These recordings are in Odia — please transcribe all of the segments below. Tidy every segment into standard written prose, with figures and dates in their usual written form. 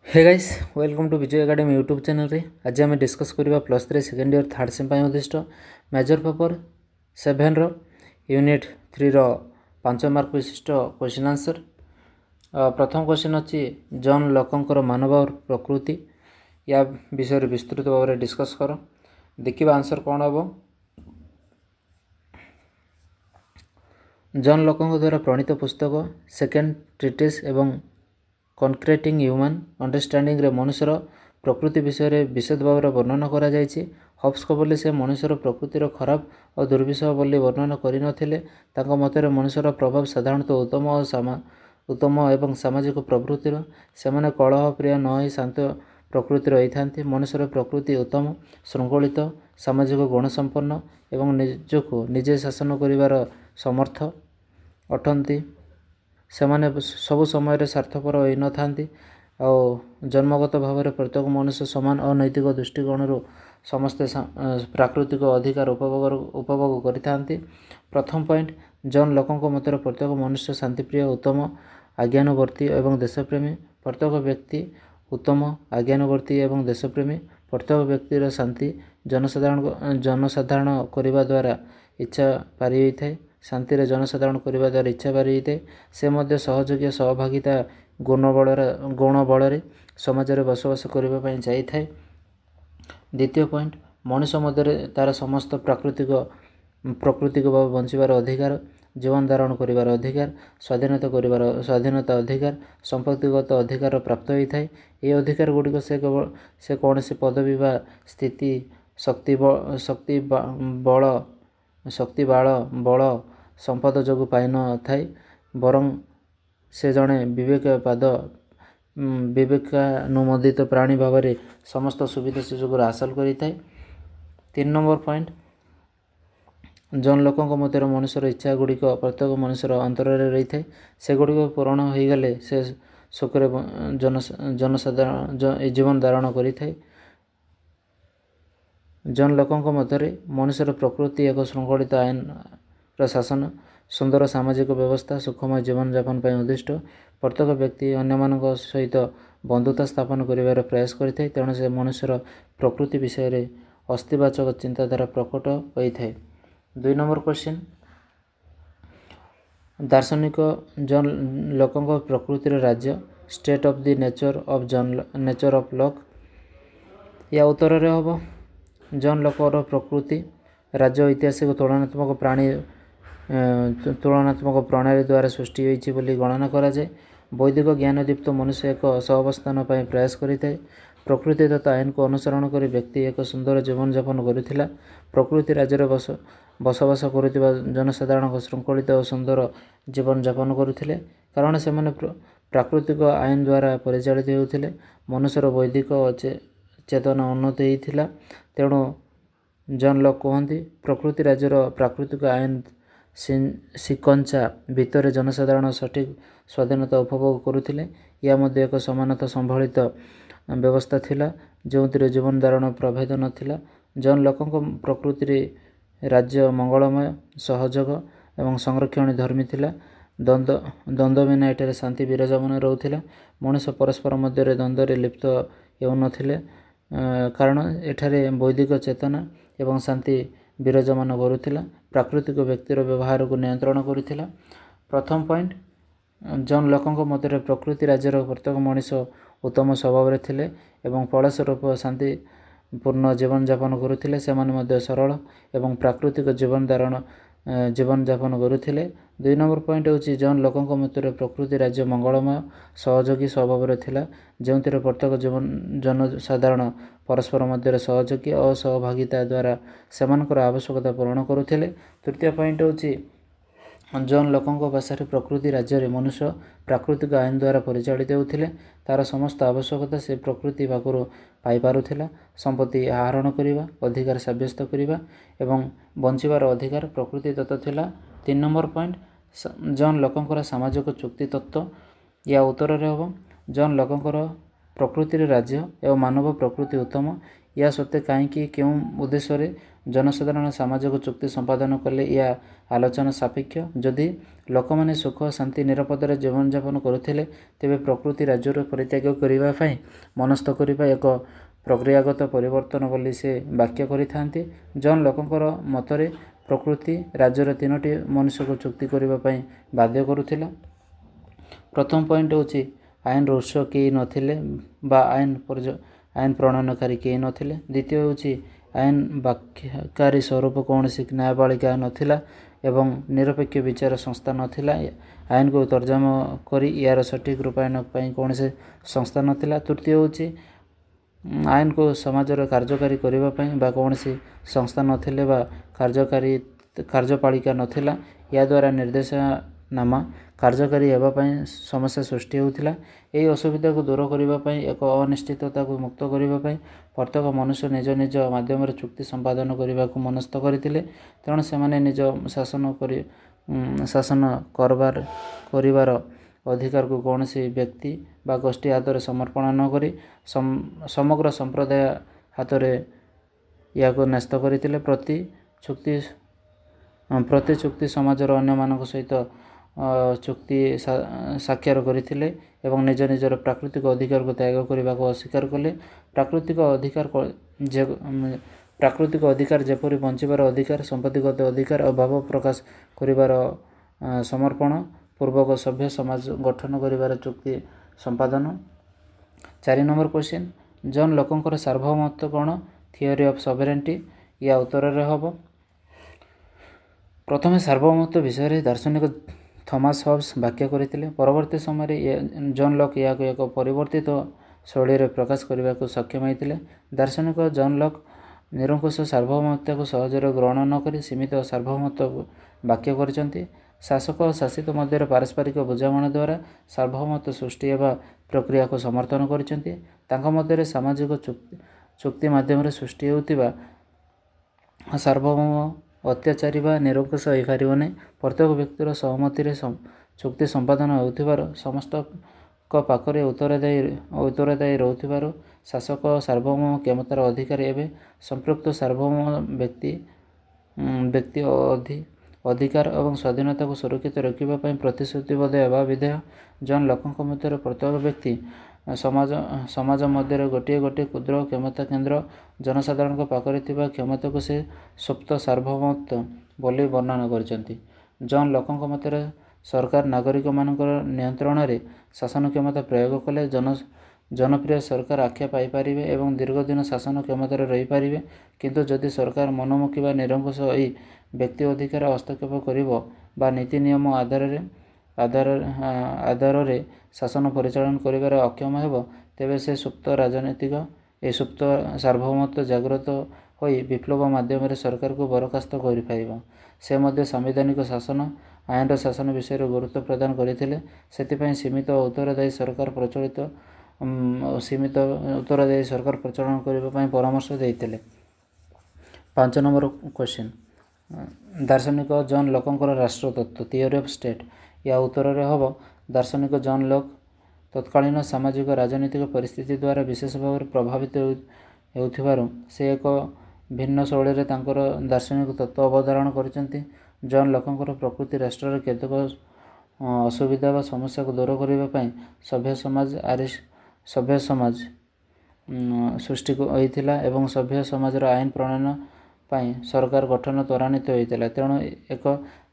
Hey guys welcome to Vijay academy YouTube channel रे आज आम डिस्कस करवा +3 सेकेंड ईयर थर्ड सेम उद्दिष्ट मेजर पेपर 7 रो यूनिट 3 रो 5 मार्क विशिष्ट क्वेश्चन आंसर। प्रथम क्वेश्चन अच्छी जॉन लॉकंकर मानव और प्रकृति या विषय विस्तृत भाव में डिस्कस कर देखिए आंसर कौन हम। जॉन लॉकंक द्वारा प्रणीत पुस्तक सेकेंड ट्रिटिस एवं कनक्रेटिंग ह्यूमन अंडरस्टैंडिंग रे मनुष्यर प्रकृति विषय में विशद भाव में वर्णन करा जायछि। हब्स को बोली से मनुष्यर प्रकृतिर खराब और दुर्विषय बोली वर्णन करिनथिले। तांको मତରେ मनुष्यर प्रभाव साधारणतः उत्तम एवं सामाजिक प्रवृत्तिर सेमाने कलह प्रिय न होई शांत प्रकृतिर होइथांती। मनुष्यर प्रकृति उत्तम श्रृंखलित सामाजिक गुणसंपन्न एवं निजको निजे शासन करिवार समर्थ अटंती। सेमाने सबु समय स्वार्थपर होई न थांती और जन्मगत भाव में प्रत्येक मनुष्य समान अनैतिक दृष्टिकोण समस्ते प्राकृतिक अधिकार उपभोग करिथांती। प्रथम पॉइंट जॉन लॉकंक मତରେ प्रत्येक मनुष्य शांतिप्रिय उत्तम आज्ञानुवर्ती एवं देशप्रेमी। प्रत्येक व्यक्ति उत्तम आज्ञानुवर्ती एवं देशप्रेमी। प्रत्येक व्यक्तिर शांति जनसाधारण करने द्वारा इच्छा पारी होता है। शांति जनसाधारण करने द्वारा इच्छा पारी होता है। से मध्य सहयोगी सहभागिता गुण बल समाज में बसवास करने चाहिए। द्वितीय पॉइंट मनुष्य मध्य तार समस्त प्राकृतिक भाव बंचार अधिकार जीवन धारण कर अधिकार स्वाधीनता अधिकार संपत्तिगत अधिकार प्राप्त होता है। ये अधिकार गुड़िक से कौन से पदवी व स्थिति शक्ति बल संपद जो पाई न थाए बरं से जड़े विवेकानुमोदित प्राणी भाव में समस्त सुविधा सुजोग हासिल करें। 3 नंबर पॉइंट जॉन लॉकंक मतर मनुष्यर इच्छा गुड़िक प्रत्येक मनुष्यर अंतर रही है। से गुड़िक पूरण हो गले से सुखरे जनसाधारण जीवन धारण करें। जॉन लॉकंक मतर मनुष्यर प्रकृति एक श्रृंखलित आईन शासन सुंदर सामाजिक व्यवस्था सुखमय जीवन यापन पर उद्दिष्ट। प्रत्येक व्यक्ति अन्य सहित बंधुता स्थापन कर प्रयास करें। तेणु से मनुष्यर प्रकृति विषय में अस्थिवाचक चिंताधारा प्रकट होता है। 2 नंबर क्वेश्चन दार्शनिक जॉन लॉकंक प्रकृतिर राज्य state of the nature of lock या उत्तर रे हम। जॉन लॉकंकर प्रकृति राज्य ऐतिहासिक तुलनात्मक प्रणाली द्वारा सृष्टि होइछि बोली गणना करा जाए। वैदिक ज्ञानदीप्त मनुष्य एक सहवस्थान पर प्रयास करिଥାଏ। प्रकृति तथा आईन को अनुसरण कर व्यक्ति एक सुंदर जीवन यापन करुथिला। प्रकृति राज्य में बसवास करुथिबा जनसाधारण श्रृंखलित और सुंदर जीवन यापन करुथिले कारण से प्राकृतिक आईन द्वारा परिचालित होउथिले। मनुष्यर वैदिक चेतना उन्नति होइथिला। तेणु जॉन लॉक कहते प्रकृति राज्यर प्राकृतिक आईन सिकंचा भितर जनसाधारण सठिक स्वाधीनता उपभोग करुथिले। या मध्य एक समानता संभालित व्यवस्था थिला जो जीवन धारण प्रभेद नथिला। जॉन लॉकंक प्रकृति राज्य मंगलमय सहयोग एवं संरक्षण धर्मी थिला। द्वंद्व बिना एठारे शांति विराजमान रहउथिला। मनुष्य परस्पर मध्य द्वंद्व लिप्त हेउ नथिले कारण एठारे वैदिक चेतना एवं शांति विराजमान करुथिला। प्राकृतिक व्यक्तिर व्यवहार को नियंत्रण करुथिला। प्रथम पॉइंट जॉन लॉकंक मତରେ प्रकृति राज्यर प्रत्येक मनुष्य उत्तम स्वभाव रे थिले एवं फलस्वरूप शांतिपूर्ण जीवन यापन करुथिले। सेमाने मध्य सरल एवं प्राकृतिक जीवन यापन करुथिले। 2 नंबर पॉइंट होची जॉन लॉकंक मତରେ प्रकृति राज्य मंगलमय सहयोगी स्वभाव रे थिला जोंतिर प्रत्येक जनसाधारण परस्पर मध्य सहयोगी और सहभागिता द्वारा सेमानकर आवश्यकता पूरण करुथिले। तृतीय पॉइंट होची जॉन लॉकंक भाषा प्रकृति राज्य में मनुष्य प्राकृतिक आईन द्वारा परिचालित होउथिले। तार समस्त आवश्यकता से प्रकृति पाखु पाई पारुथिला। संपत्ति आहरण करिबा अधिकार साब्यस्त करिबा एवं बंचिबार अधिकार प्रकृति दत्त थिला। 3 नंबर पॉइंट जॉन लॉकंकर सामाजिक चुक्ति तत्व या उत्तर रे हम। जॉन लॉकंकर ପ୍ରକୃତିରେ ରାଜ୍ୟ ଏବଂ ମାନବ ପ୍ରକୃତି ଉତ୍ତମ। ଏହା ସତ୍ତ୍ୱେ କାହିଁକି କେଉଁ ଉଦ୍ଦେଶ୍ୟରେ ଜନସାଧାରଣ ସାମାଜିକ ଚୁକ୍ତି ସମ୍ପାଦନ କଲେ ଏହା ଆଲୋଚନା ସାପେକ୍ଷ। ଯଦି ଲୋକମାନେ ସୁଖ ଶାନ୍ତି ନିରାପଦରେ ଜୀବନଯାପନ କରୁଥିଲେ ତେବେ ପ୍ରକୃତି ରାଜ୍ୟର ପରିତ୍ୟାଗ କରିବା ପାଇଁ ମନସ୍ଥ କରିବା ଏକ ପ୍ରକ୍ରିୟାଗତ ପରିବର୍ତ୍ତନ ବୋଲି ସେ ବ୍ୟାଖ୍ୟା କରିଥାନ୍ତି। ଜନ୍ ଲୋକଙ୍କର ମତରେ ପ୍ରକୃତି ରାଜ୍ୟର ତିନୋଟି ମନୁଷ୍ୟକୁ ଚୁକ୍ତି କରିବା ପାଇଁ ବାଧ୍ୟ କରୁଥିଲା। ପ୍ରଥମ ପଏଣ୍ଟ ହେଉଛି ଆଇନର ଉତ୍ସ କେହି ନଥିଲେ ବା ଆଇନ ପ୍ରଣୟନକାରୀ କେହି ନଥିଲେ। ଦ୍ୱିତୀୟ ହେଉଛି ଆଇନ ବାଖ୍ୟାକାରୀ ସ୍ୱରୂପ କୌଣସି ନ୍ୟାୟପାଳିକା ନଥିଲା ଏବଂ ନିରପେକ୍ଷ ବିଚାର ସଂସ୍ଥା ନଥିଲା। ଆଇନକୁ ତର୍ଜମା କରି ଏହାର ସଠିକ୍ ରୂପାୟନ ପାଇଁ କୌଣସି ସଂସ୍ଥା ନଥିଲା। ତୃତୀୟ ହେଉଛି ଆଇନକୁ ସମାଜରେ କାର୍ଯ୍ୟକାରୀ କରିବା ପାଇଁ ବା କୌଣସି ସଂସ୍ଥା ନଥିଲେ ବା କାର୍ଯ୍ୟପାଳିକା ନଥିଲା। ଏହାଦ୍ୱାରା ନିର୍ଦ୍ଦେଶନାମା କାର୍ଯ୍ୟକାରୀ ହେବା ପାଇଁ ସମସ୍ୟା ସୃଷ୍ଟି ହେଉଥିଲା। ଏହି ଅସୁବିଧାକୁ ଦୂର କରିବା ପାଇଁ ଏକ ଅନିଶ୍ଚିତତାକୁ ମୁକ୍ତ କରିବା ପାଇଁ ପ୍ରତ୍ୟେକ ମନୁଷ୍ୟ ନିଜ ନିଜ ମାଧ୍ୟମରେ ଚୁକ୍ତି ସମ୍ପାଦନ କରିବାକୁ ମନସ୍ଥ କରିଥିଲେ। ତେଣୁ ସେମାନେ ନିଜ ଶାସନ କରିବାର ଅଧିକାରକୁ କୌଣସି ବ୍ୟକ୍ତି ବା ଗୋଷ୍ଠୀ ହାତରେ ସମର୍ପଣ ନ କରି ସମଗ୍ର ସମ୍ପ୍ରଦାୟ ହାତରେ ଏହାକୁ ନ୍ୟସ୍ତ କରିଥିଲେ। ପ୍ରତି ଚୁକ୍ତି ସମାଜର ଅନ୍ୟମାନଙ୍କ ସହିତ ଚୁକ୍ତି ସ୍ୱାକ୍ଷର କରିଥିଲେ ଏବଂ ନିଜ ନିଜର ପ୍ରାକୃତିକ ଅଧିକାରକୁ ତ୍ୟାଗ କରିବାକୁ ଅସ୍ୱୀକାର କଲେ। ପ୍ରାକୃତିକ ଅଧିକାର ଯେପରି ବଞ୍ଚିବାର ଅଧିକାର, ସମ୍ପତ୍ତିଗତ ଅଧିକାର ଓ ଭାବ ପ୍ରକାଶ କରିବାର ସମର୍ପଣ ପୂର୍ବକ ସଭ୍ୟ ସମାଜ ଗଠନ କରିବାର ଚୁକ୍ତି ସମ୍ପାଦନ। 4 ନମ୍ବର କ୍ୱେଶ୍ଚିନ୍, ଜନ୍ ଲୋକଙ୍କର ସାର୍ବଭୌମତ୍ୱ କ'ଣ? Theory of sovereignty. ଏହା ଉତ୍ତରରେ ହେବ। ପ୍ରଥମେ ସାର୍ବଭୌମତ୍ୱ ବିଷୟରେ ଦାର୍ଶନିକ ଥମାସ୍ ହବ୍ସ ବ୍ୟାଖ୍ୟା କରିଥିଲେ। ପରବର୍ତ୍ତୀ ସମୟରେ ଜନ୍ ଲକ୍ ଏହାକୁ ଏକ ପରିବର୍ତ୍ତିତ ଶୈଳୀରେ ପ୍ରକାଶ କରିବାକୁ ସକ୍ଷମ ହୋଇଥିଲେ। ଦାର୍ଶନିକ ଜନ୍ ଲକ୍ ନିରଙ୍କୁଶ ସାର୍ବଭୌମତ୍ୱକୁ ସହଜରେ ଗ୍ରହଣ ନ କରି ସୀମିତ ସାର୍ବଭୌମତ୍ୱ ବ୍ୟାଖ୍ୟା କରିଛନ୍ତି। ଶାସକ ଓ ଶାସିତ ମଧ୍ୟରେ ପାରସ୍ପରିକ ବୁଝାମଣା ଦ୍ୱାରା ସାର୍ବଭୌମତ୍ୱ ସୃଷ୍ଟି ହେବା ପ୍ରକ୍ରିୟାକୁ ସମର୍ଥନ କରିଛନ୍ତି। ତାଙ୍କ ମଧ୍ୟରେ ସାମାଜିକ ଚୁକ୍ତି ମାଧ୍ୟମରେ ସୃଷ୍ଟି ହେଉଥିବା ସାର୍ବଭୌମ ଅତ୍ୟାଚାରୀ ବା ନିରଙ୍କୁଶ ହୋଇପାରିବ ନାହିଁ। ପ୍ରତ୍ୟେକ ବ୍ୟକ୍ତିର ସହମତିରେ ଚୁକ୍ତି ସମ୍ପାଦନ ହେଉଥିବାରୁ ସମସ୍ତଙ୍କ ପାଖରେ ଉତ୍ତରଦାୟୀ ରହୁଥିବାରୁ ଶାସକ ସାର୍ବଭୌମ କ୍ଷମତାର ଅଧିକାରୀ ହେବେ। ସମ୍ପୃକ୍ତ ସାର୍ବଭୌମ ବ୍ୟକ୍ତି ଅଧିକାର ଏବଂ ସ୍ୱାଧୀନତାକୁ ସୁରକ୍ଷିତ ରଖିବା ପାଇଁ ପ୍ରତିଶ୍ରୁତିବଦ୍ଧ ହେବା ବିଧେୟ। ଜନ୍ ଲୋକଙ୍କ ମଧ୍ୟରେ ପ୍ରତ୍ୟେକ ବ୍ୟକ୍ତି ସମାଜ ମଧ୍ୟରେ ଗୋଟିଏ କ୍ଷୁଦ୍ର କ୍ଷମତା କେନ୍ଦ୍ର। ଜନସାଧାରଣଙ୍କ ପାଖରେ ଥିବା କ୍ଷମତାକୁ ସେ ସୁପ୍ତ ସାର୍ବଭୌମତ୍ୱ ବୋଲି ବର୍ଣ୍ଣନା କରିଛନ୍ତି। ଜନ୍ ଲୋକଙ୍କ ମତରେ ସରକାର ନାଗରିକମାନଙ୍କର ନିୟନ୍ତ୍ରଣରେ ଶାସନ କ୍ଷମତା ପ୍ରୟୋଗ କଲେ ଜନପ୍ରିୟ ସରକାର ଆଖ୍ୟା ପାଇପାରିବେ ଏବଂ ଦୀର୍ଘଦିନ ଶାସନ କ୍ଷମତାରେ ରହିପାରିବେ। କିନ୍ତୁ ଯଦି ସରକାର ମନମୁଖୀ ବା ନିରଙ୍କୁଶ ହୋଇ ବ୍ୟକ୍ତି ଅଧିକାର ହସ୍ତକ୍ଷେପ କରିବ ବା ନୀତି ନିୟମ ଆଧାରରେ ଶାସନ ପରିଚାଳନା କରିବାରେ ଅକ୍ଷମ ହେବ, ତେବେ ସେ ସୁପ୍ତ ସାର୍ବଭୌମତ୍ୱ ଜାଗ୍ରତ ହୋଇ ବିପ୍ଳବ ମାଧ୍ୟମରେ ସରକାରକୁ ବରଖାସ୍ତ କରିପାରିବ। ସେ ମଧ୍ୟ ସାମ୍ବିଧାନିକ ଶାସନ, ଆଇନର ଶାସନ ବିଷୟରେ ଗୁରୁତ୍ୱ ପ୍ରଦାନ କରିଥିଲେ। ସେଥିପାଇଁ ସୀମିତ ଉତ୍ତରଦାୟୀ ସରକାର ପରିଚାଳନା କରିବା ପାଇଁ ପରାମର୍ଶ ଦେଇଥିଲେ। 5 ନମ୍ବର କ୍ୱେଶ୍ଚିନ୍, ଦାର୍ଶନିକ ଜନ୍ ଲୋକଙ୍କର ରାଷ୍ଟ୍ରତତ୍ତ୍ୱ ଥିଓରି ଅଫ୍ ଷ୍ଟେଟ୍। ଏହା ଉତ୍ତରରେ ହେବ। ଦାର୍ଶନିକ ଜନ୍ ଲକ୍ ତତ୍କାଳୀନ ସାମାଜିକ ରାଜନୈତିକ ପରିସ୍ଥିତି ଦ୍ୱାରା ବିଶେଷ ଭାବରେ ପ୍ରଭାବିତ ହେଉଥିବାରୁ ସେ ଏକ ଭିନ୍ନ ଶୈଳୀରେ ତାଙ୍କର ଦାର୍ଶନିକ ତତ୍ତ୍ୱ ଅବଧାରଣ କରିଛନ୍ତି। ଜନ୍ ଲୋକଙ୍କର ପ୍ରକୃତି ରାଷ୍ଟ୍ରର କେତେକ ଅସୁବିଧା ବା ସମସ୍ୟାକୁ ଦୂର କରିବା ପାଇଁ ସଭ୍ୟ ସମାଜ ସୃଷ୍ଟି ହୋଇଥିଲା ଏବଂ ସଭ୍ୟ ସମାଜର ଆଇନ ପ୍ରଣୟନ ପାଇଁ ସରକାର ଗଠନ ତ୍ୱରାନ୍ୱିତ ହୋଇଥିଲା। ତେଣୁ ଏକ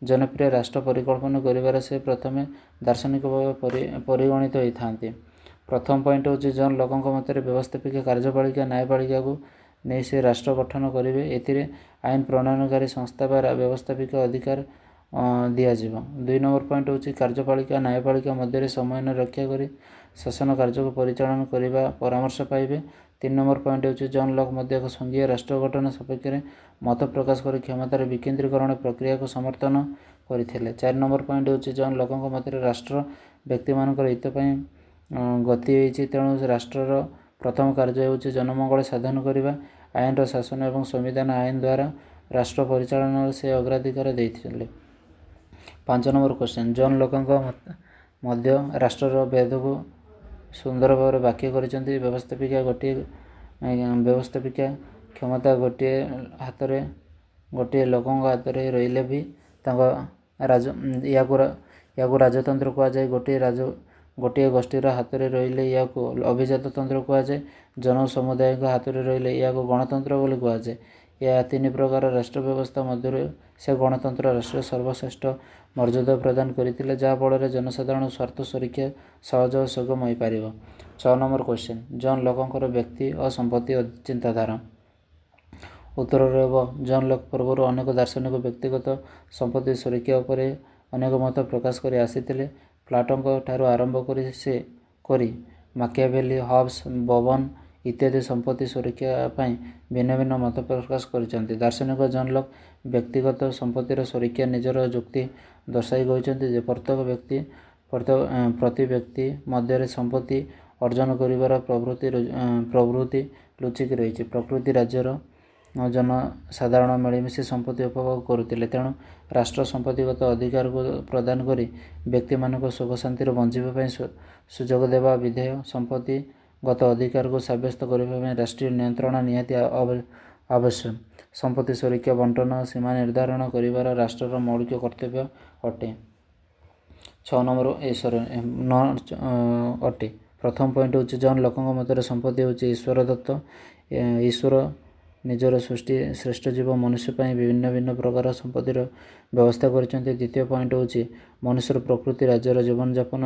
ଜନପ୍ରିୟ ରାଷ୍ଟ୍ର ପରିକଳ୍ପନା କରିବାରେ ସେ ପ୍ରଥମେ ଦାର୍ଶନିକ ଭାବେ ପରିଗଣିତ ହୋଇଥାନ୍ତି। ପ୍ରଥମ ପଏଣ୍ଟ ହେଉଛି ଜନ୍ ଲୋକଙ୍କ ମତରେ ବ୍ୟବସ୍ଥାପିକା କାର୍ଯ୍ୟପାଳିକା ନ୍ୟାୟପାଳିକାକୁ ନେଇ ସେ ରାଷ୍ଟ୍ର ଗଠନ କରିବେ। ଏଥିରେ ଆଇନ ପ୍ରଣୟନକାରୀ ସଂସ୍ଥା ବା ବ୍ୟବସ୍ଥାପିକା ଅଧିକାର ଦିଆଯିବ। 2 ନମ୍ବର ପଏଣ୍ଟ ହେଉଛି କାର୍ଯ୍ୟପାଳିକା ନ୍ୟାୟପାଳିକା ମଧ୍ୟରେ ସମନ୍ୱୟ ରକ୍ଷା କରି ଶାସନ କାର୍ଯ୍ୟକୁ ପରିଚାଳନା କରିବା ପରାମର୍ଶ ପାଇବେ। 3 ନମ୍ବର ପଏଣ୍ଟ ହେଉଛି ଜନ୍ ଲକ୍ ମଧ୍ୟ ଏକ ସଂଘୀୟ ରାଷ୍ଟ୍ର ଗଠନ ସପକ୍ଷରେ ମତ ପ୍ରକାଶ କରି କ୍ଷମତାର ବିକେନ୍ଦ୍ରୀକରଣ ପ୍ରକ୍ରିୟାକୁ ସମର୍ଥନ କରିଥିଲେ। 4 ନମ୍ବର ପଏଣ୍ଟ ହେଉଛି ଜନ୍ ଲୋକଙ୍କ ମତରେ ରାଷ୍ଟ୍ର ବ୍ୟକ୍ତିମାନଙ୍କର ହିତ ପାଇଁ ଗତି ହୋଇଛି, ତେଣୁ ରାଷ୍ଟ୍ରର ପ୍ରଥମ କାର୍ଯ୍ୟ ହେଉଛି ଜନମଙ୍ଗଳ ସାଧନ କରିବା। ଆଇନର ଶାସନ ଏବଂ ସମ୍ବିଧାନ ଆଇନ ଦ୍ୱାରା ରାଷ୍ଟ୍ର ପରିଚାଳନାର ସେ ଅଗ୍ରାଧିକାର ଦେଇଥିଲେ। 5 ନମ୍ବର କ୍ୱେଶ୍ଚିନ୍, ଜନ୍ ଲୋକଙ୍କ ମଧ୍ୟ ରାଷ୍ଟ୍ରର ସୁନ୍ଦର ଭାବରେ ବାକ୍ୟ କରିଛନ୍ତି। ବ୍ୟବସ୍ଥାପିକା କ୍ଷମତା ଗୋଟିଏ ଲୋକଙ୍କ ହାତରେ ରହିଲେ ବି ତାଙ୍କ ୟାକୁ ରାଜତନ୍ତ୍ର କୁହାଯାଏ। ଗୋଟିଏ ଗୋଷ୍ଠୀର ହାତରେ ରହିଲେ ୟାକୁ ଅଭିଜାତତନ୍ତ୍ର କୁହାଯାଏ। ଜନସମୁଦାୟଙ୍କ ହାତରେ ରହିଲେ ୟାକୁ ଗଣତନ୍ତ୍ର ବୋଲି କୁହାଯାଏ। ଏହା 3 ପ୍ରକାର ରାଷ୍ଟ୍ର ବ୍ୟବସ୍ଥା ମଧ୍ୟରୁ ସେ ଗଣତନ୍ତ୍ର ରାଷ୍ଟ୍ର ସର୍ବଶ୍ରେଷ୍ଠ ମର୍ଯ୍ୟାଦା ପ୍ରଦାନ କରିଥିଲେ, ଯାହାଫଳରେ ଜନସାଧାରଣ ସ୍ୱାର୍ଥ ସୁରକ୍ଷା ସହଜ ଓ ସୁଗମ ହୋଇପାରିବ। 6 ନମ୍ବର କ୍ୱେଶ୍ଚିନ୍, ଜନ୍ ଲକ୍ଙ୍କର ବ୍ୟକ୍ତି ଓ ସମ୍ପତ୍ତି ଚିନ୍ତାଧାରା। ଉତ୍ତରରେ ହେବ ଜନ୍ ଲକ୍ ପୂର୍ବରୁ ଅନେକ ଦାର୍ଶନିକ ବ୍ୟକ୍ତିଗତ ସମ୍ପତ୍ତି ସୁରକ୍ଷା ଉପରେ ଅନେକ ମତ ପ୍ରକାଶ କରି ଆସିଥିଲେ। ପ୍ଲାଟୋଙ୍କ ଠାରୁ ଆରମ୍ଭ କରି ମାକିଆଭେଲି, ହବ୍ସ, ବୋବନ୍ ଇତ୍ୟାଦି ସମ୍ପତ୍ତି ସୁରକ୍ଷା ପାଇଁ ଭିନ୍ନ ଭିନ୍ନ ମତ ପ୍ରକାଶ କରିଛନ୍ତି। ଦାର୍ଶନିକ ଜନ୍ ଲକ୍ ବ୍ୟକ୍ତିଗତ ସମ୍ପତ୍ତିର ସୁରକ୍ଷା ନିଜର ଯୁକ୍ତି ଦର୍ଶାଇ କହିଛନ୍ତି ଯେ ପ୍ରତି ବ୍ୟକ୍ତି ମଧ୍ୟରେ ସମ୍ପତ୍ତି ଅର୍ଜନ କରିବାର ପ୍ରବୃତ୍ତି ଲୁଚିକି ରହିଛି। ପ୍ରକୃତି ରାଜ୍ୟର ଜନସାଧାରଣ ମିଳିମିଶି ସମ୍ପତ୍ତି ଉପଭୋଗ କରୁଥିଲେ, ତେଣୁ ରାଷ୍ଟ୍ର ସମ୍ପତ୍ତିଗତ ଅଧିକାରକୁ ପ୍ରଦାନ କରି ବ୍ୟକ୍ତିମାନଙ୍କୁ ସୁଖ ଶାନ୍ତିରେ ବଞ୍ଚିବା ପାଇଁ ସୁଯୋଗ ଦେବା ବିଧେୟ। ସମ୍ପତ୍ତିଗତ ଅଧିକାରକୁ ସାବ୍ୟସ୍ତ କରିବା ପାଇଁ ରାଷ୍ଟ୍ରୀୟ ନିୟନ୍ତ୍ରଣ ନିହାତି ଆବଶ୍ୟକ। ସମ୍ପତ୍ତି ସୁରକ୍ଷା, ବଣ୍ଟନ ଓ ସୀମା ନିର୍ଦ୍ଧାରଣ କରିବାର ରାଷ୍ଟ୍ରର ମୌଳିକ କର୍ତ୍ତବ୍ୟ ଅଟେ। 6 ନମ୍ବର ଅଟେ। ପ୍ରଥମ ପଏଣ୍ଟ ହେଉଛି ଜନ୍ ଲକ୍ଙ୍କ ମତରେ ସମ୍ପତ୍ତି ହେଉଛି ଈଶ୍ୱର ଦତ୍ତ। ଈଶ୍ୱର ନିଜର ସୃଷ୍ଟି ଶ୍ରେଷ୍ଠ ଜୀବ ମନୁଷ୍ୟ ପାଇଁ ଭିନ୍ନ ଭିନ୍ନ ପ୍ରକାର ସମ୍ପତ୍ତିର ବ୍ୟବସ୍ଥା କରିଛନ୍ତି। ଦ୍ୱିତୀୟ ପଏଣ୍ଟ ହେଉଛି ମନୁଷ୍ୟର ପ୍ରକୃତି ରାଜ୍ୟର ଜୀବନଯାପନ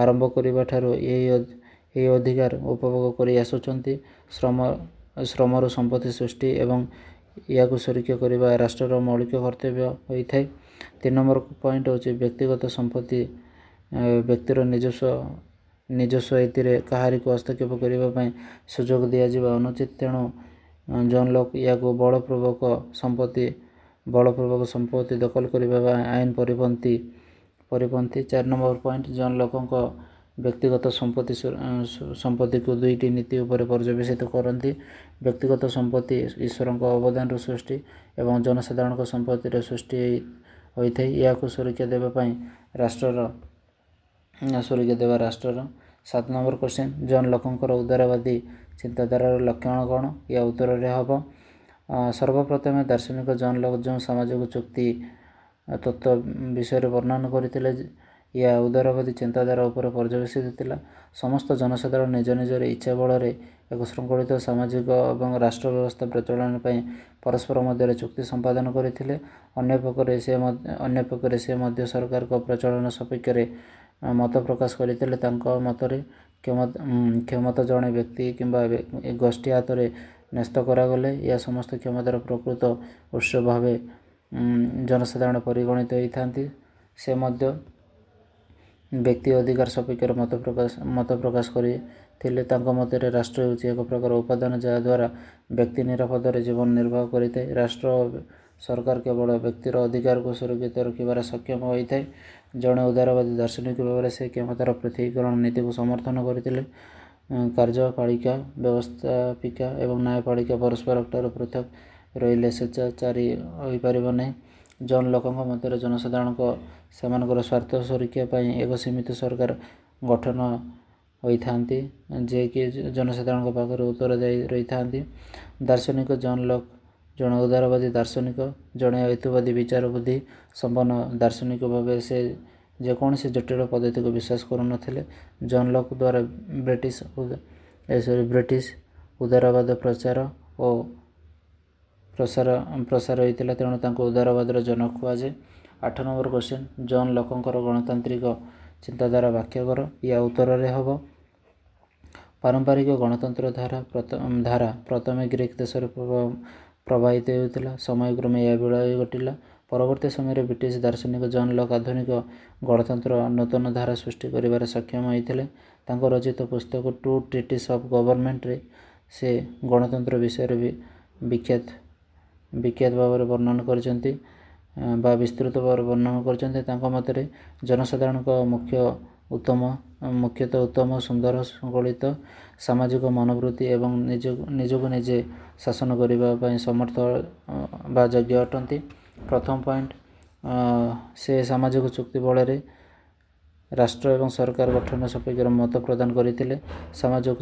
ଆରମ୍ଭ କରିବା ଠାରୁ ଏହି ଅଧିକାର ଉପଭୋଗ କରି ଆସୁଛନ୍ତି। ଶ୍ରମରୁ ସମ୍ପତ୍ତି ସୃଷ୍ଟି ଏବଂ ଏହାକୁ ସୁରକ୍ଷା କରିବା ରାଷ୍ଟ୍ରର ମୌଳିକ କର୍ତ୍ତବ୍ୟ ହୋଇଥାଏ। 3 ନମ୍ବର ପଏଣ୍ଟ ହେଉଛି ବ୍ୟକ୍ତିଗତ ସମ୍ପତ୍ତି ବ୍ୟକ୍ତିର ନିଜସ୍ୱ ଏଥିରେ କାହାରିକୁ ହସ୍ତକ୍ଷେପ କରିବା ପାଇଁ ସୁଯୋଗ ଦିଆଯିବା ଅନୁଚିତ। ତେଣୁ ଜନ୍ ଲକ୍ ଏହାକୁ ବଳପୂର୍ବକ ସମ୍ପତ୍ତି ଦଖଲ କରିବା ଆଇନ ପରିପନ୍ଥୀ। 4 ନମ୍ବର ପଏଣ୍ଟ ଜନ୍ ଲକ୍ଙ୍କ ବ୍ୟକ୍ତିଗତ ସମ୍ପତ୍ତିକୁ 2ଟି ନୀତି ଉପରେ ପର୍ଯ୍ୟବେସିତ କରନ୍ତି। ବ୍ୟକ୍ତିଗତ ସମ୍ପତ୍ତି ଈଶ୍ୱରଙ୍କ ଅବଦାନରୁ ସୃଷ୍ଟି ଏବଂ ଜନସାଧାରଣଙ୍କ ସମ୍ପତ୍ତିରେ ସୃଷ୍ଟି ହୋଇଥାଏ। ଏହାକୁ ସୁରକ୍ଷା ଦେବା ରାଷ୍ଟ୍ରର। 7 ନମ୍ବର କ୍ୱେଶ୍ଚିନ୍, ଜନ୍ ଲକ୍ଙ୍କର ଉଦାରବାଦୀ ଚିନ୍ତାଧାରାର ଲକ୍ଷଣ କ'ଣ? ଏହା ଉତ୍ତରରେ ହେବ ସର୍ବପ୍ରଥମେ ଦାର୍ଶନିକ ଜନ୍ ଲକ୍ ଯେଉଁ ସାମାଜିକ ଚୁକ୍ତି ତତ୍ତ୍ୱ ବିଷୟରେ ବର୍ଣ୍ଣନା କରିଥିଲେ, ଏହା ଉଦାରବାଦୀ ଚିନ୍ତାଧାରା ଉପରେ ପର୍ଯ୍ୟବେସିତ ଥିଲା। ସମସ୍ତ ଜନସାଧାରଣ ନିଜ ନିଜର ଇଚ୍ଛା ବଳରେ ଏକ ଶୃଙ୍ଖଳିତ ସାମାଜିକ ଏବଂ ରାଷ୍ଟ୍ର ବ୍ୟବସ୍ଥା ପ୍ରଚଳନ ପାଇଁ ପରସ୍ପର ମଧ୍ୟରେ ଚୁକ୍ତି ସମ୍ପାଦନ କରିଥିଲେ। ଅନ୍ୟପକ୍ଷରେ ସେ ମଧ୍ୟ ସରକାରଙ୍କ ପ୍ରଚଳନ ସପକ୍ଷରେ ମତ ପ୍ରକାଶ କରିଥିଲେ। ତାଙ୍କ ମତରେ କ୍ଷମତା ଜଣେ ବ୍ୟକ୍ତି କିମ୍ବା ଗୋଷ୍ଠୀ ହାତରେ ନ୍ୟସ୍ତ କରାଗଲେ ଏହା ସମସ୍ତ କ୍ଷମତାର ପ୍ରକୃତ ଉତ୍ସ ଭାବେ ଜନସାଧାରଣ ପରିଗଣିତ ହୋଇଥାନ୍ତି। ସେ ମଧ୍ୟ ବ୍ୟକ୍ତି ଅଧିକାର ସପକ୍ଷରେ ମତ ପ୍ରକାଶ କରିଥିଲେ। ତାଙ୍କ ମତରେ ରାଷ୍ଟ୍ର ହେଉଛି ଏକ ପ୍ରକାର ଉପାଦାନ ଯାହାଦ୍ୱାରା ବ୍ୟକ୍ତି ନିରାପଦରେ ଜୀବନ ନିର୍ବାହ କରିଥାଏ। ରାଷ୍ଟ୍ର ଓ ସରକାର କେବଳ ବ୍ୟକ୍ତିର ଅଧିକାରକୁ ସୁରକ୍ଷିତ ରଖିବାରେ ସକ୍ଷମ ହୋଇଥାଏ। ଜଣେ ଉଦାରବାଦୀ ଦାର୍ଶନିକ ଭାବରେ ସେ କ୍ଷମତାର ପୃଥକୀକରଣ ନୀତିକୁ ସମର୍ଥନ କରିଥିଲେ। କାର୍ଯ୍ୟପାଳିକା, ବ୍ୟବସ୍ଥାପିକା ଏବଂ ନ୍ୟାୟପାଳିକା ପରସ୍ପରଠାରୁ ପୃଥକ ରହିଲେ ସ୍ୱେଚ୍ଛାଚାରୀ ହୋଇପାରିବ ନାହିଁ। ଜନ୍ ଲକ୍ଙ୍କ ମତରେ ଜନସାଧାରଣ ସେମାନଙ୍କର ସ୍ୱାର୍ଥ ସୁରକ୍ଷା ପାଇଁ ଏକ ସୀମିତ ସରକାର ଗଠନ ହୋଇଥାନ୍ତି, ଯିଏକି ଜନସାଧାରଣଙ୍କ ପାଖରେ ଉତ୍ତରଦାୟୀ ରହିଥାନ୍ତି। ଦାର୍ଶନିକ ଜନ୍ ଲକ୍ ଜଣେ ଉଦାରବାଦୀ ଦାର୍ଶନିକ, ଜଣେ ହେତୁବାଦୀ ବିଚାର ବୁଦ୍ଧି ସମ୍ପନ୍ନ ଦାର୍ଶନିକ ଭାବେ ସେ ଯେକୌଣସି ଜଟିଳ ପଦ୍ଧତିକୁ ବିଶ୍ୱାସ କରୁନଥିଲେ। ଜନ୍ ଲକ୍ ଦ୍ୱାରା ବ୍ରିଟିଶ ଉଦାରବାଦ ପ୍ରସାର ହୋଇଥିଲା, ତେଣୁ ତାଙ୍କୁ ଉଦାରବାଦର ଜନକ କୁହାଯାଏ। 8 ନମ୍ବର କ୍ୱେଶ୍ଚିନ୍, ଜନ୍ ଲକ୍ଙ୍କର ଗଣତାନ୍ତ୍ରିକ ଚିନ୍ତାଧାରା ବ୍ୟାଖ୍ୟା କର। ଏହା ଉତ୍ତରରେ ହେବ ପାରମ୍ପରିକ ଗଣତନ୍ତ୍ର ଧାରା ପ୍ରଥମେ ଗ୍ରୀକ୍ ଦେଶରେ ପ୍ରବାହିତ ହେଉଥିଲା। ସମୟକ୍ରମେ ଏହା ବିଳୟ ଘଟିଲା। ପରବର୍ତ୍ତୀ ସମୟରେ ବ୍ରିଟିଶ ଦାର୍ଶନିକ ଜନ୍ ଲକ୍ ଆଧୁନିକ ଗଣତନ୍ତ୍ର ନୂତନ ଧାରା ସୃଷ୍ଟି କରିବାରେ ସକ୍ଷମ ହୋଇଥିଲେ। ତାଙ୍କ ରଚିତ ପୁସ୍ତକ ଟୁ ଟ୍ରିଟିସ୍ ଅଫ୍ ଗଭର୍ଣ୍ଣମେଣ୍ଟରେ ସେ ଗଣତନ୍ତ୍ର ବିଷୟରେ ବିଖ୍ୟାତ ଭାବରେ ବର୍ଣ୍ଣନା କରିଛନ୍ତି ବା ବିସ୍ତୃତ ଭାବରେ ବର୍ଣ୍ଣନା କରିଛନ୍ତି। ତାଙ୍କ ମତରେ ଜନସାଧାରଣଙ୍କ ମୁଖ୍ୟତଃ ଉତ୍ତମ, ସୁନ୍ଦର, ଶୃଙ୍ଖଳିତ ସାମାଜିକ ମନୋବୃତ୍ତି ଏବଂ ନିଜକୁ ନିଜେ ଶାସନ କରିବା ପାଇଁ ସମର୍ଥ ବା ଯୋଗ୍ୟ ଅଟନ୍ତି। ପ୍ରଥମ ପଏଣ୍ଟ, ସେ ସାମାଜିକ ଚୁକ୍ତି ବଳରେ ରାଷ୍ଟ୍ର ଏବଂ ସରକାର ଗଠନ ସପକ୍ଷରେ ମତ ପ୍ରଦାନ କରିଥିଲେ। ସାମାଜିକ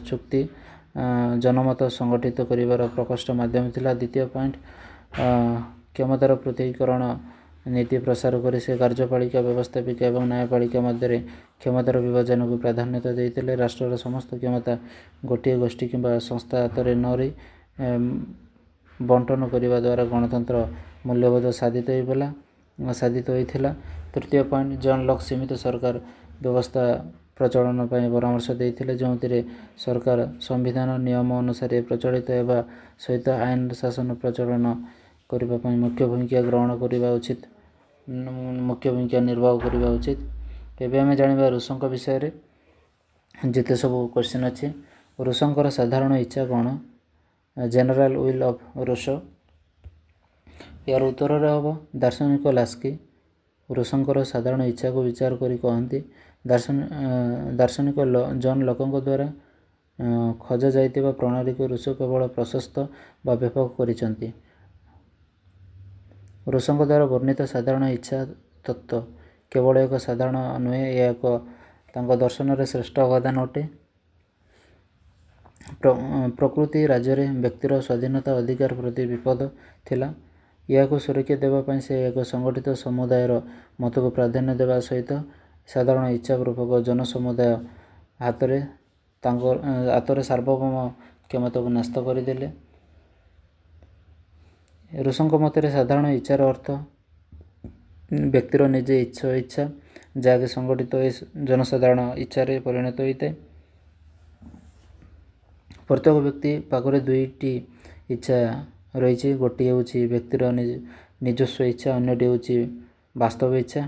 ଚୁକ୍ତି ଜନମତ ସଂଗଠିତ କରିବାର ପ୍ରକୋଷ୍ଠ ମାଧ୍ୟମ ଥିଲା। ଦ୍ୱିତୀୟ ପଏଣ୍ଟ, କ୍ଷମତାର ପୃଥକୀକରଣ ନୀତି ପ୍ରସାର କରି ସେ କାର୍ଯ୍ୟପାଳିକା, ବ୍ୟବସ୍ଥାପିକା ଏବଂ ନ୍ୟାୟପାଳିକା ମଧ୍ୟରେ କ୍ଷମତାର ବିଭାଜନକୁ ପ୍ରାଧାନ୍ୟତା ଦେଇଥିଲେ। ରାଷ୍ଟ୍ରର ସମସ୍ତ କ୍ଷମତା ଗୋଟିଏ ଗୋଷ୍ଠୀ କିମ୍ବା ସଂସ୍ଥା ହାତରେ ନ ରହି ବଣ୍ଟନ କରିବା ଦ୍ୱାରା ଗଣତନ୍ତ୍ର ମୂଲ୍ୟବୋଧ ସାଧିତ ହୋଇଥିଲା। ତୃତୀୟ ପଏଣ୍ଟ, ଜନ୍ ଲକ୍ ସୀମିତ ସରକାର ବ୍ୟବସ୍ଥା ପ୍ରଚଳନ ପାଇଁ ପରାମର୍ଶ ଦେଇଥିଲେ, ଯେଉଁଥିରେ ସରକାର ସମ୍ବିଧାନ ନିୟମ ଅନୁସାରେ ପ୍ରଚଳିତ ହେବା ସହିତ ଆଇନ ଶାସନ ପ୍ରଚଳନ କରିବା ପାଇଁ ମୁଖ୍ୟ ଭୂମିକା ନିର୍ବାହ କରିବା ଉଚିତ। ଏବେ ଆମେ ଜାଣିବା ରୁଷୋଙ୍କ ବିଷୟରେ। ଯେତେ ସବୁ କ୍ୱେଶ୍ଚିନ୍ ଅଛି, ରୁଷୋଙ୍କର ସାଧାରଣ ଇଚ୍ଛା କ'ଣ? General will of Rousseau. ଏହାର ଉତ୍ତରରେ ହେବ ଦାର୍ଶନିକ ଲାସ୍କି ରୁଷୋଙ୍କର ସାଧାରଣ ଇଚ୍ଛାକୁ ବିଚାର କରି କହନ୍ତି, ଦାର୍ଶନିକ ଜନ୍ ଲକ୍ଙ୍କ ଦ୍ୱାରା ଖୋଜା ଯାଇଥିବା ପ୍ରଣାଳୀକୁ ରୁଷୋ କେବଳ ପ୍ରଶସ୍ତ ବା ବ୍ୟାପକ କରିଛନ୍ତି। ରୁଷୋଙ୍କ ଦ୍ୱାରା ବର୍ଣ୍ଣିତ ସାଧାରଣ ଇଚ୍ଛା ତତ୍ତ୍ୱ କେବଳ ଏକ ସାଧାରଣ ନୁହେଁ, ଏହା ତାଙ୍କ ଦର୍ଶନର ଶ୍ରେଷ୍ଠ ଅବଦାନ ଅଟେ। ପ୍ରକୃତି ରାଜ୍ୟରେ ବ୍ୟକ୍ତିର ସ୍ୱାଧୀନତା ଅଧିକାର ପ୍ରତି ବିପଦ ଥିଲା। ଏହାକୁ ସୁରକ୍ଷା ଦେବା ପାଇଁ ସେ ଏକ ସଂଗଠିତ ସମୁଦାୟର ମତକୁ ପ୍ରାଧାନ୍ୟ ଦେବା ସହିତ ସାଧାରଣ ଇଚ୍ଛା ରୂପକ ଜନସମୁଦାୟ ହାତରେ ସାର୍ବଭୌମ କ୍ଷମତାକୁ ନ୍ୟସ୍ତ କରିଦେଲେ। ରୁଷୋଙ୍କ ମତରେ ସାଧାରଣ ଇଚ୍ଛାର ଅର୍ଥ ବ୍ୟକ୍ତିର ନିଜ ଇଚ୍ଛା, ଯାହାକି ସଂଗଠିତ ହୋଇ ଜନସାଧାରଣ ଇଚ୍ଛାରେ ପରିଣତ ହୋଇଥାଏ। ପ୍ରତ୍ୟେକ ବ୍ୟକ୍ତି ପାଖରେ ଦୁଇଟି ଇଚ୍ଛା ରହିଛି, ଗୋଟିଏ ହେଉଛି ବ୍ୟକ୍ତିର ନିଜସ୍ୱ ଇଚ୍ଛା, ଅନ୍ୟଟି ହେଉଛି ବାସ୍ତବ ଇଚ୍ଛା।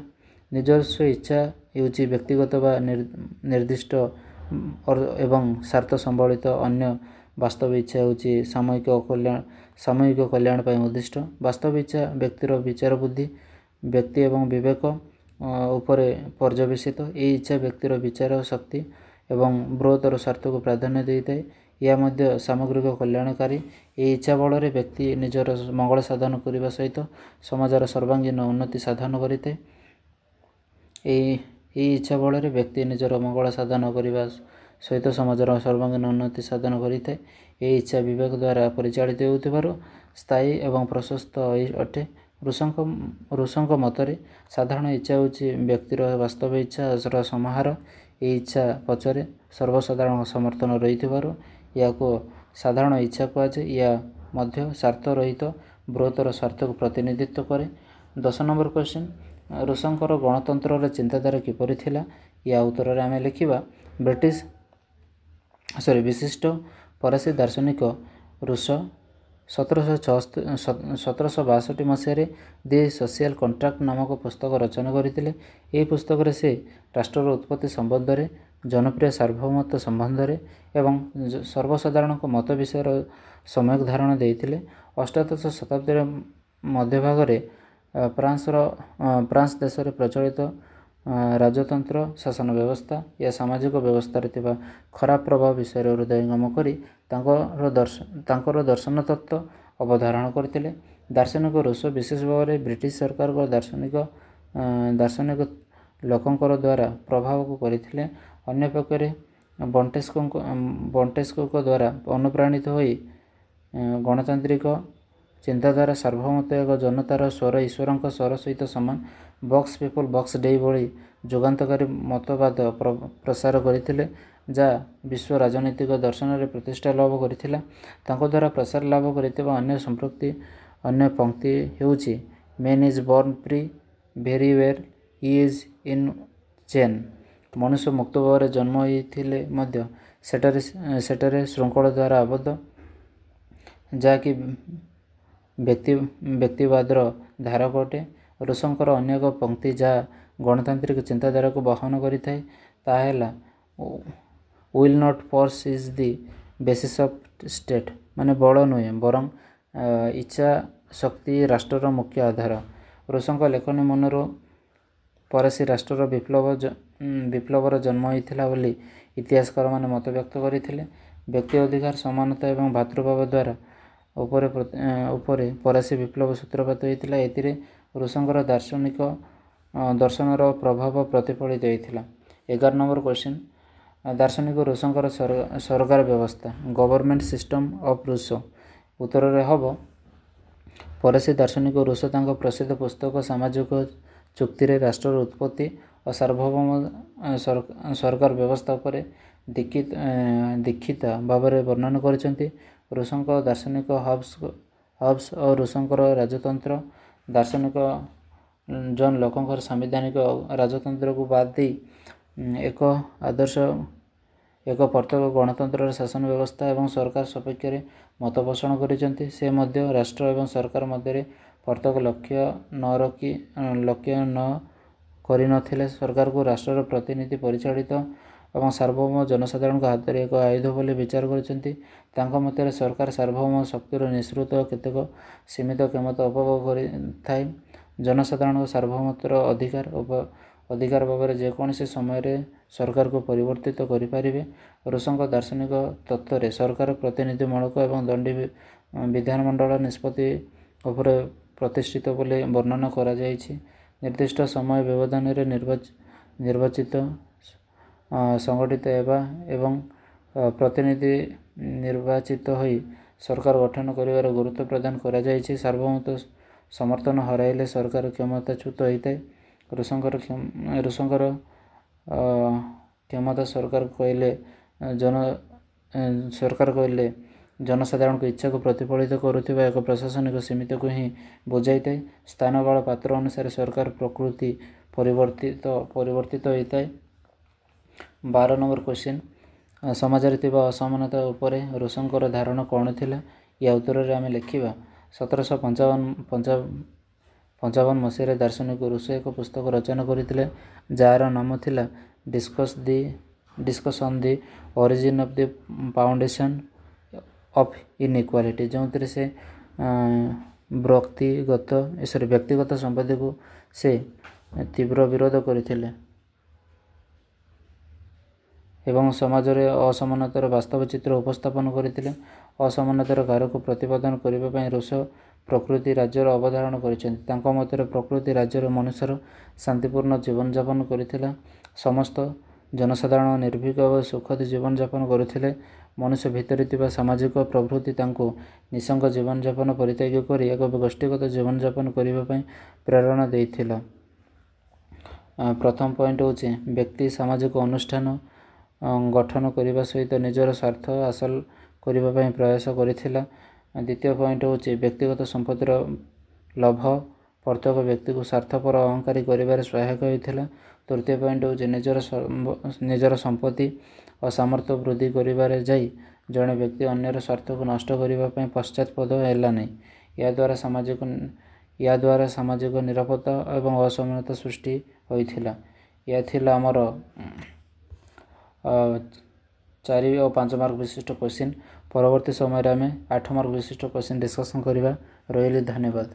ନିଜସ୍ୱ ଇଚ୍ଛା ହେଉଛି ବ୍ୟକ୍ତିଗତ ବା ନିର୍ଦ୍ଦିଷ୍ଟ ଏବଂ ସ୍ୱାର୍ଥ ସମ୍ବଳିତ। ଅନ୍ୟ ବାସ୍ତବ ଇଚ୍ଛା ହେଉଛି ସାମୂହିକ କଲ୍ୟାଣ ପାଇଁ ଉଦ୍ଦିଷ୍ଟ। ବାସ୍ତବ ଇଚ୍ଛା ବ୍ୟକ୍ତିର ବିଚାର ବୁଦ୍ଧି, ବ୍ୟକ୍ତି ଏବଂ ବିବେକ ଉପରେ ପର୍ଯ୍ୟବେସିତ। ଏହି ଇଚ୍ଛା ବ୍ୟକ୍ତିର ବିଚାର ଶକ୍ତି ଏବଂ ବୃହତ୍ତର ସ୍ୱାର୍ଥକୁ ପ୍ରାଧାନ୍ୟ ଦେଇଥାଏ। ଏହା ମଧ୍ୟ ସାମଗ୍ରିକ କଲ୍ୟାଣକାରୀ। ଏହି ଇଚ୍ଛା ବଳରେ ବ୍ୟକ୍ତି ନିଜର ମଙ୍ଗଳ ସାଧନ କରିବା ସହିତ ସମାଜର ସର୍ବାଙ୍ଗୀନ ଉନ୍ନତି ସାଧନ କରିଥାଏ। ଏହି ଇଚ୍ଛା ବଳରେ ବ୍ୟକ୍ତି ନିଜର ମଙ୍ଗଳ ସାଧନ କରିବା ସହିତ ସମାଜର ସର୍ବାଙ୍ଗୀନ ଉନ୍ନତି ସାଧନ କରିଥାଏ। ଏହି ଇଚ୍ଛା ବିବେକ ଦ୍ୱାରା ପରିଚାଳିତ ହେଉଥିବାରୁ ସ୍ଥାୟୀ ଏବଂ ପ୍ରଶସ୍ତ ଅଟେ। ରୁଷୋଙ୍କ ମତରେ ସାଧାରଣ ଇଚ୍ଛା ହେଉଛି ବ୍ୟକ୍ତିର ବାସ୍ତବ ଇଚ୍ଛାର ସମାହାର। ଏହି ଇଚ୍ଛା ପଛରେ ସର୍ବସାଧାରଣ ସମର୍ଥନ ରହିଥିବାରୁ ଏହାକୁ ସାଧାରଣ ଇଚ୍ଛା କୁହାଯାଏ। ଏହା ମଧ୍ୟ ସ୍ୱାର୍ଥ ରହିତ ବୃହତ୍ତର ସ୍ୱାର୍ଥକୁ ପ୍ରତିନିଧିତ୍ୱ କରେ। 10 ନମ୍ବର କ୍ୱେଶ୍ଚିନ୍, ରୁଷୋଙ୍କର ଗଣତନ୍ତ୍ରର ଚିନ୍ତାଧାରା କିପରି ଥିଲା? ଏହା ଉତ୍ତରରେ ଆମେ ଲେଖିବା, ବିଶିଷ୍ଟ ଫରାସୀ ଦାର୍ଶନିକ ରୁଷୋ 1762 ମସିହାରେ ଦି ସୋସିଆଲ କଣ୍ଟ୍ରାକ୍ଟ ନାମକ ପୁସ୍ତକ ରଚନା କରିଥିଲେ। ଏହି ପୁସ୍ତକରେ ସେ ରାଷ୍ଟ୍ରର ଉତ୍ପତ୍ତି ସମ୍ବନ୍ଧରେ, ଜନପ୍ରିୟ ସାର୍ବଭୌମତ୍ୱ ସମ୍ବନ୍ଧରେ ଏବଂ ସର୍ବସାଧାରଣଙ୍କ ମତ ବିଷୟରେ ସମ୍ୟକ୍ ଧାରଣା ଦେଇଥିଲେ। ଅଷ୍ଟାଦଶ ଶତାବ୍ଦୀର ମଧ୍ୟଭାଗରେ ଫ୍ରାନ୍ସ ଦେଶରେ ପ୍ରଚଳିତ ରାଜତନ୍ତ୍ର ଶାସନ ବ୍ୟବସ୍ଥା ଏହା ସାମାଜିକ ବ୍ୟବସ୍ଥାରେ ଥିବା ଖରାପ ପ୍ରଭାବ ବିଷୟରେ ହୃଦୟଙ୍ଗମ କରି ତାଙ୍କର ଦର୍ଶନ ତତ୍ତ୍ୱ ଅବଧାରଣ କରିଥିଲେ। ଦାର୍ଶନିକ ରୁଷୋ ବିଶେଷ ଭାବରେ ବ୍ରିଟିଶ ସରକାରଙ୍କ ଦାର୍ଶନିକ ଲୋକଙ୍କର ଦ୍ୱାରା ପ୍ରଭାବକୁ କରିଥିଲେ। ଅନ୍ୟପକ୍ଷରେ ମଣ୍ଟେସ୍କ୍ୟୁଙ୍କ ଦ୍ୱାରା ଅନୁପ୍ରାଣିତ ହୋଇ ଗଣତାନ୍ତ୍ରିକ ଚିନ୍ତାଧାରା, ସାର୍ବଭୌମତ୍ୱ ଏକ ଜନତାର ସ୍ୱର ଈଶ୍ୱରଙ୍କ ସ୍ୱର ସହିତ ସମାନ, ବକ୍ସ ପିପୁଲ ବକ୍ସ ଡେଇ ଭଳି ଯୁଗାନ୍ତକାରୀ ମତବାଦ ପ୍ରସାର କରିଥିଲେ, ଯାହା ବିଶ୍ୱ ରାଜନୈତିକ ଦର୍ଶନରେ ପ୍ରତିଷ୍ଠା ଲାଭ କରିଥିଲା। ତାଙ୍କ ଦ୍ୱାରା ପ୍ରସାର ଲାଭ କରିଥିବା ଅନ୍ୟ ପଂକ୍ତି ହେଉଛି, man is born free everywhere he is in chain. ମନୁଷ୍ୟ ମୁକ୍ତ ଭାବରେ ଜନ୍ମ ହୋଇଥିଲେ ମଧ୍ୟ ସେଠାରେ ଶୃଙ୍ଖଳ ଦ୍ୱାରା ଆବଦ୍ଧ, ଯାହାକି ବ୍ୟକ୍ତିବାଦର ଧାରକ ଅଟେ। ରୁଷୋଙ୍କର ଅନ୍ୟ ଏକ ପଂକ୍ତି ଯାହା ଗଣତାନ୍ତ୍ରିକ ଚିନ୍ତାଧାରାକୁ ବହନ କରିଥାଏ, ତାହା ହେଲା, will not force is the basis of state. ମାନେ ବଳ ନୁହେଁ, ବରଂ ଇଚ୍ଛା ଶକ୍ତି ରାଷ୍ଟ୍ରର ମୁଖ୍ୟ ଆଧାର। ରୁଷୋଙ୍କ ଲେଖନୀ ମନରୁ ଫରାସୀ ରାଷ୍ଟ୍ରର ବିପ୍ଳବର ଜନ୍ମ ହୋଇଥିଲା ବୋଲି ଇତିହାସକାରମାନେ ମତବ୍ୟକ୍ତ କରିଥିଲେ। ବ୍ୟକ୍ତି ଅଧିକାର, ସମାନତା ଏବଂ ଭ୍ରାତୃଭାବ ଦ୍ୱାରା ଉପରେ ଫରାସୀ ବିପ୍ଳବ ସୂତ୍ରପାତ ହୋଇଥିଲା। ଏଥିରେ ରୁଷୋଙ୍କର ଦାର୍ଶନିକ ଦର୍ଶନର ପ୍ରଭାବ ପ୍ରତିଫଳିତ ହୋଇଥିଲା। 11 ନମ୍ବର କ୍ୱେଶ୍ଚିନ୍ ଦାର୍ଶନିକ ରୁଷଙ୍କର ସରକାର ବ୍ୟବସ୍ଥା ଗଭର୍ଣ୍ଣମେଣ୍ଟ ସିଷ୍ଟମ୍ ଅଫ୍ ରୁଷ। ଉତ୍ତରରେ ହେବ ପରେ ସେ ଦାର୍ଶନିକ ରୁଷ ତାଙ୍କ ପ୍ରସିଦ୍ଧ ପୁସ୍ତକ ସାମାଜିକ ଚୁକ୍ତିରେ ରାଷ୍ଟ୍ରର ଉତ୍ପତ୍ତି ଓ ସାର୍ବଭୌମ ସରକାର ବ୍ୟବସ୍ଥା ଉପରେ ଦୀକ୍ଷିତ ଭାବରେ ବର୍ଣ୍ଣନା କରିଛନ୍ତି। ରୁଷଙ୍କ ଦାର୍ଶନିକ ହବ୍ସ ଓ ରୁଷଙ୍କର ରାଜତନ୍ତ୍ର ଦାର୍ଶନିକ ଜନ୍ ଲୋକଙ୍କର ସାମ୍ବିଧାନିକ ରାଜତନ୍ତ୍ରକୁ ବାଦ ଦେଇ ଏକ ପ୍ରତ୍ୟେକ ଗଣତନ୍ତ୍ରର ଶାସନ ବ୍ୟବସ୍ଥା ଏବଂ ସରକାର ସପକ୍ଷରେ ମତ ପୋଷଣ କରିଛନ୍ତି। ସେ ମଧ୍ୟ ରାଷ୍ଟ୍ର ଏବଂ ସରକାର ମଧ୍ୟରେ ପ୍ରତ୍ୟେକ ଲକ୍ଷ୍ୟ ନ କରିନଥିଲେ ସରକାରକୁ ରାଷ୍ଟ୍ରର ପ୍ରତିନିଧି ପରିଚାଳିତ ଏବଂ ସାର୍ବଭୌମ ଜନସାଧାରଣଙ୍କ ହାତରେ ଏକ ଆୟୁଧ ବୋଲି ବିଚାର କରିଛନ୍ତି। ତାଙ୍କ ମତରେ ସରକାର ସାର୍ବଭୌମ ଶକ୍ତିର ନିଃସୃତ କେତେକ ସୀମିତ କ୍ଷମତା ଉପଭୋଗ କରିଥାଏ। ଜନସାଧାରଣଙ୍କ ସାର୍ବଭୌମତ୍ୱର ଅଧିକାର ଭାବରେ ଯେକୌଣସି ସମୟରେ ସରକାରକୁ ପରିବର୍ତ୍ତିତ କରିପାରିବେ। ରୁଷଙ୍କ ଦାର୍ଶନିକ ତତ୍ତ୍ୱରେ ସରକାର ପ୍ରତିନିଧିମୂଳକ ଏବଂ ଦଣ୍ଡୀ ବିଧାନମଣ୍ଡଳ ନିଷ୍ପତ୍ତି ଉପରେ ପ୍ରତିଷ୍ଠିତ ବୋଲି ବର୍ଣ୍ଣନା କରାଯାଇଛି। ନିର୍ଦ୍ଦିଷ୍ଟ ସମୟ ବ୍ୟବଧାନରେ ନିର୍ବାଚିତ ସଂଗଠିତ ହେବା ଏବଂ ପ୍ରତିନିଧି ନିର୍ବାଚିତ ହୋଇ ସରକାର ଗଠନ କରିବାର ଗୁରୁତ୍ୱ ପ୍ରଦାନ କରାଯାଇଛି। ସାର୍ବଭୌମତ୍ୱ ସମର୍ଥନ ହରାଇଲେ ସରକାର କ୍ଷମତାଚ୍ୟୁତ ହୋଇଥାଏ। ରୁଷଙ୍କର କ୍ଷମତା ସରକାର କହିଲେ ଜନସାଧାରଣଙ୍କ ଇଚ୍ଛାକୁ ପ୍ରତିଫଳିତ କରୁଥିବା ଏକ ପ୍ରଶାସନିକ ସମିତିକୁ ହିଁ ବୁଝାଇଥାଏ। ସ୍ଥାନକାଳ ପାତ୍ର ଅନୁସାରେ ସରକାର ପ୍ରକୃତି ପରିବର୍ତ୍ତିତ ହୋଇଥାଏ। 12 ନମ୍ବର କ୍ୱେଶ୍ଚିନ୍ ସମାଜରେ ଥିବା ଅସମାନତା ଉପରେ ରୁଷଙ୍କର ଧାରଣା କ'ଣ ଥିଲା? ୟା ଉତ୍ତରରେ ଆମେ ଲେଖିବା 1755 ମସିହାରେ ଦାର୍ଶନିକ ରୁଷ ଏକ ପୁସ୍ତକ ରଚନା କରିଥିଲେ ଯାହାର ନାମ ଥିଲା discourse on the origin of the foundation of inequality, ଯେଉଁଥିରେ ସେ ବ୍ୟକ୍ତିଗତ ସମ୍ପତ୍ତିକୁ ସେ ତୀବ୍ର ବିରୋଧ କରିଥିଲେ ଏବଂ ସମାଜରେ ଅସମାନତାର ବାସ୍ତବ ଚିତ୍ର ଉପସ୍ଥାପନ କରିଥିଲେ। ଅସମାନତାର କାରକୁ ପ୍ରତିପାଦନ କରିବା ପାଇଁ ରୁଷ ପ୍ରକୃତି ରାଜ୍ୟର ଅବଧାରଣା କରିଛନ୍ତି। ତାଙ୍କ ମତରେ ପ୍ରକୃତି ରାଜ୍ୟର ମନୁଷ୍ୟର ଶାନ୍ତିପୂର୍ଣ୍ଣ ଜୀବନଯାପନ କରିଥିଲା। ସମସ୍ତ ଜନସାଧାରଣ ନିର୍ଭୀକ ଓ ସୁଖଦ ଜୀବନଯାପନ କରୁଥିଲେ। ମନୁଷ୍ୟ ଭିତରେ ଥିବା ସାମାଜିକ ପ୍ରବୃତ୍ତି ତାଙ୍କୁ ନିଃସଙ୍ଗ ଜୀବନଯାପନ ପରିତ୍ୟାଗ କରି ଏକ ଗୋଷ୍ଠୀଗତ ଜୀବନଯାପନ କରିବା ପାଇଁ ପ୍ରେରଣା ଦେଇଥିଲା। ପ୍ରଥମ ପଏଣ୍ଟ ହେଉଛି ବ୍ୟକ୍ତି ସାମାଜିକ ଅନୁଷ୍ଠାନ ଗଠନ କରିବା ସହିତ ନିଜର ସ୍ୱାର୍ଥ ହାସଲ କରିବା ପାଇଁ ପ୍ରୟାସ କରିଥିଲା। ଦ୍ୱିତୀୟ ପଏଣ୍ଟ ହେଉଛି ବ୍ୟକ୍ତିଗତ ସମ୍ପତ୍ତିର ଲୋଭ ପ୍ରତ୍ୟେକ ବ୍ୟକ୍ତିକୁ ସ୍ୱାର୍ଥପର ଅହଙ୍କାରୀ କରିବାରେ ସହାୟକ ହୋଇଥିଲା। ତୃତୀୟ ପଏଣ୍ଟ ହେଉଛି ନିଜର ସମ୍ପତ୍ତି ଓ ସାମର୍ଥ୍ୟ ବୃଦ୍ଧି କରିବାରେ ଯାଇ ଜଣେ ବ୍ୟକ୍ତି ଅନ୍ୟର ସ୍ୱାର୍ଥକୁ ନଷ୍ଟ କରିବା ପାଇଁ ପଶ୍ଚାତପଦ ହେଲା ନାହିଁ। ଏହାଦ୍ୱାରା ସାମାଜିକ ନିରାପତ୍ତା ଏବଂ ଅସମାନତା ସୃଷ୍ଟି ହୋଇଥିଲା। ଏହା ଥିଲା ଆମର 4 ଓ 5 ମାର୍କ ବିଶିଷ୍ଟ କ୍ୱେଶ୍ଚିନ୍। ପରବର୍ତ୍ତୀ ସମୟରେ ଆମେ 8 ମାର୍କ ବିଶିଷ୍ଟ କ୍ୱେଶ୍ଚିନ୍ ଡିସ୍କସନ୍ କରିବା। ରହିଲି, ଧନ୍ୟବାଦ।